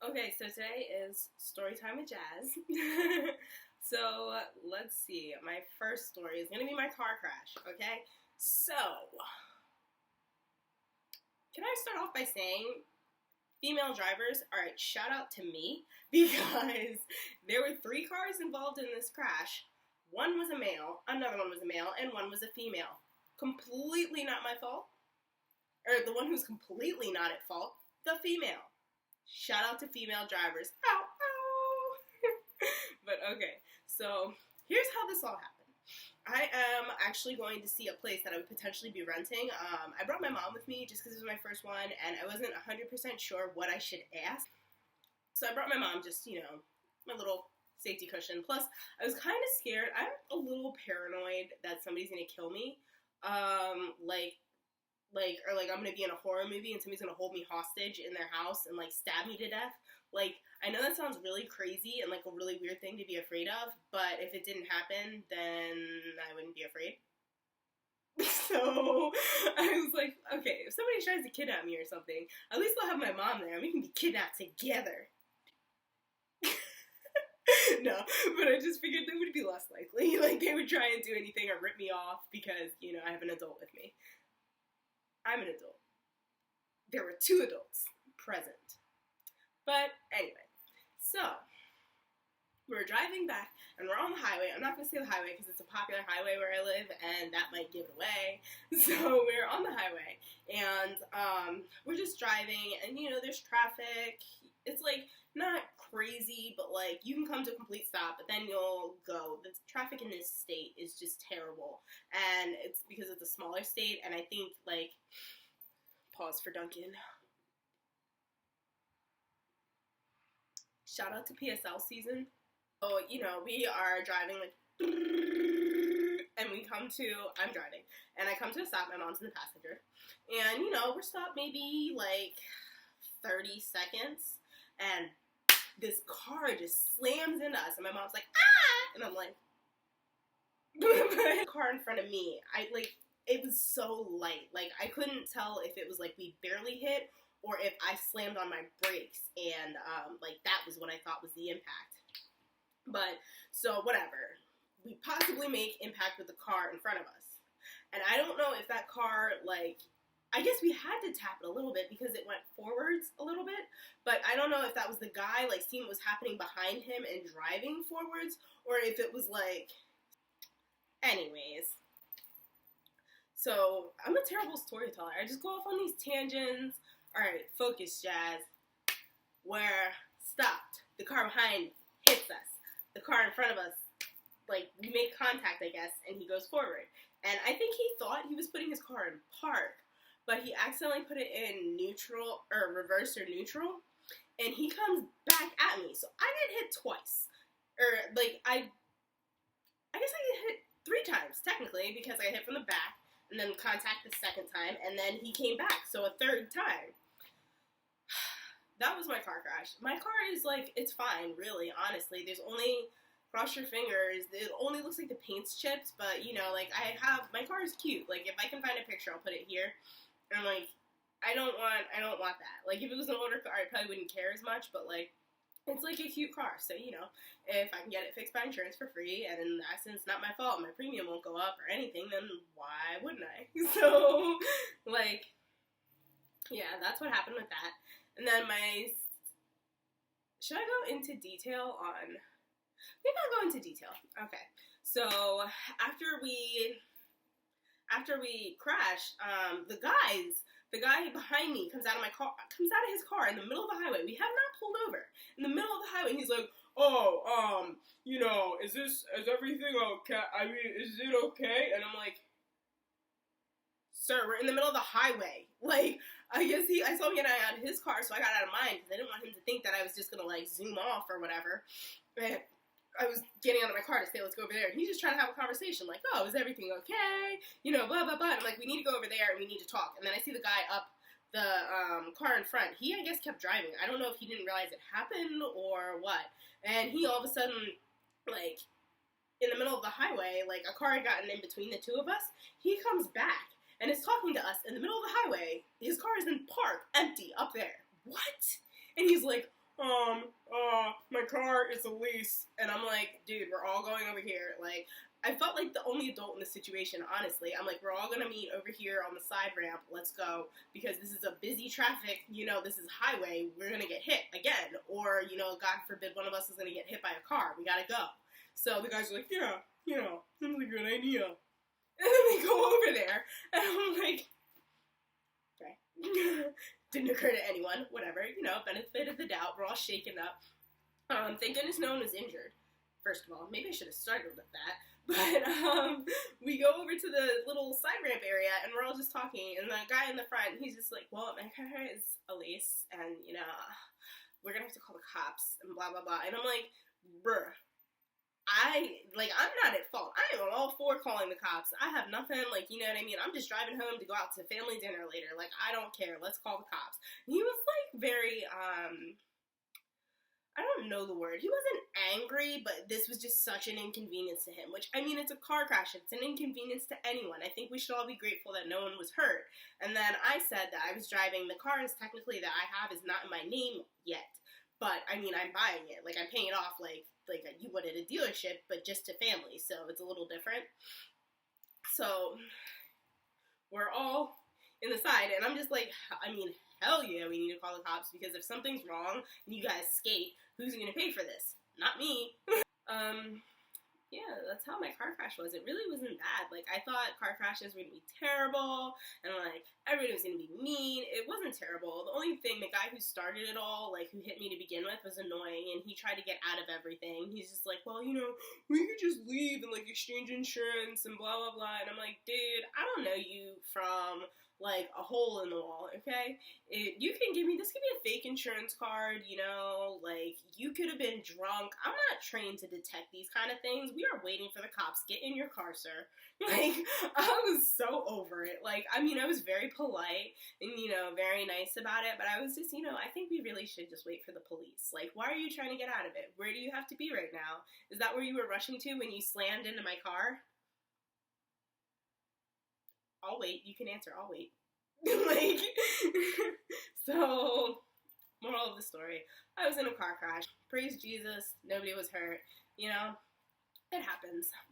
Okay, so today is story time with Jazz. So let's see. My first story is gonna be my car crash. Okay, so can I start off by saying female drivers? All right, shout out to me because there were three cars involved in this crash. One was a male, another one was a male, and one was a female. Completely not my fault. Or the one who's completely not at fault, the female. Shout out to female drivers. Ow, ow. But okay, so here's how this all happened. I am actually going to see a place that I would potentially be renting. I brought my mom with me just because it was my first one, and I wasn't 100% sure what I should ask. So I brought my mom, just, my little safety cushion. Plus, I was kind of scared. I'm a little paranoid that somebody's going to kill me. Or I'm gonna be in a horror movie and somebody's gonna hold me hostage in their house and stab me to death. I know that sounds really crazy and a really weird thing to be afraid of, but if it didn't happen, then I wouldn't be afraid. So I was like, okay, if somebody tries to kidnap me or something, at least I'll have my mom there and we can be kidnapped together. No, but I just figured they would be less likely. They would try and do anything or rip me off because, I have an adult with me. I'm an adult. There were two adults present. But anyway, so we're driving back and we're on the highway. I'm not going to say the highway because it's a popular highway where I live and that might give it away. So we're on the highway and we're just driving and there's traffic. It's not crazy, but you can come to a complete stop, but then you'll go. The traffic in this state is just terrible, and it's because it's a smaller state, and I think pause for Duncan. Shout out to PSL season. So, we are driving and we come to, I'm driving, and I come to a stop, my mom's in the passenger, and we're stopped maybe 30 seconds, and this car just slams into us, and my mom's like, ah! And I'm like, the car in front of me, it was so light. I couldn't tell if it was we barely hit or if I slammed on my brakes, and that was what I thought was the impact. But, so whatever. We possibly make impact with the car in front of us. And I don't know if that car, I guess we had to tap it a little bit because it went forwards a little bit, but I don't know if that was the guy, seeing what was happening behind him and driving forwards, or if it was anyways. So, I'm a terrible storyteller. I just go off on these tangents. Alright, focus, Jazz. We're stopped. The car behind hits us. The car in front of us, we make contact, I guess, and he goes forward. And I think he thought he was putting his car in park, but he accidentally put it in neutral, or reverse or neutral, and he comes back at me. So I get hit twice. Or, I guess I get hit 3 times, technically, because I hit from the back, and then contact the second time, and then he came back, so a 3rd time. That was my car crash. My car is, it's fine, really, honestly. There's only, cross your fingers, it only looks like the paint's chipped, but, my car is cute. If I can find a picture, I'll put it here. And I don't want that. If it was an older car, I probably wouldn't care as much, but it's a cute car. So, if I can get it fixed by insurance for free, and in that sense, not my fault, my premium won't go up or anything, then why wouldn't I? So, yeah, that's what happened with that. And then should I go into detail on, maybe I'll go into detail. Okay. So, after we crashed, the guy behind me comes out of his car in the middle of the highway. We have not pulled over. In the middle of the highway, he's like, oh, is everything okay? I mean, is it okay? And I'm like, sir, we're in the middle of the highway. I guess I saw him get out of his car, so I got out of mine, because I didn't want him to think that I was just gonna, zoom off or whatever. And I was getting out of my car to say, let's go over there. And he's just trying to have a conversation, oh, is everything okay? Blah, blah, blah. And I'm like, we need to go over there and we need to talk. And then I see the guy up the car in front. He, I guess, kept driving. I don't know if he didn't realize it happened or what. And he all of a sudden, in the middle of the highway, a car had gotten in between the two of us. He comes back and is talking to us in the middle of the highway. His car is in park, empty, up there. What? And he's like, my car is a lease. And I'm like, dude, we're all going over here. Like, I felt like the only adult in the situation, honestly. I'm like, we're all gonna meet over here on the side ramp. Let's go. Because this is a busy traffic, this is highway. We're gonna get hit again. Or, God forbid, one of us is gonna get hit by a car. We gotta go. So the guys are like, yeah, that's a good idea. And then we go over there, and I'm like, okay. Didn't occur to anyone. Whatever. Benefit of the doubt. We're all shaken up. Thank goodness no one was injured. First of all, maybe I should have started with that. But we go over to the little side ramp area, and we're all just talking. And the guy in the front, he's just like, well, my car is a lease, and, we're going to have to call the cops, and blah, blah, blah. And I'm like, bruh, I'm not at fault. I am all for calling the cops. I have nothing, you know what I mean? I'm just driving home to go out to family dinner later. I don't care. Let's call the cops. And he was, very, I don't know the word. He wasn't angry, but this was just such an inconvenience to him, which, it's a car crash. It's an inconvenience to anyone. I think we should all be grateful that no one was hurt. And then I said that I was driving. The car is technically that I have is not in my name yet, but, I'm buying it. I'm paying it off, like you would at a dealership, but just to family, so it's a little different. So, we're all in the side, and I'm just like, hell yeah, we need to call the cops, because if something's wrong and you guys skate, who's gonna pay for this? Not me. Yeah, that's how my car crash was. It really wasn't bad. I thought car crashes were gonna be terrible, and, everybody was gonna be mean. It wasn't terrible. The only thing, the guy who started it all, who hit me to begin with, was annoying, and he tried to get out of everything. He's just like, well, we could just leave and, exchange insurance and blah, blah, blah. And I'm like, dude, I don't know you from, a hole in the wall, okay? You can give me, this could be a fake insurance card, you could have been drunk. I'm not trained to detect these kind of things. We are waiting for the cops. Get in your car, sir. I was so over it. I was very polite and, very nice about it, but I was just, I think we really should just wait for the police. Why are you trying to get out of it? Where do you have to be right now? Is that where you were rushing to when you slammed into my car? I'll wait. You can answer. I'll wait. So, moral of the story. I was in a car crash. Praise Jesus. Nobody was hurt. It happens.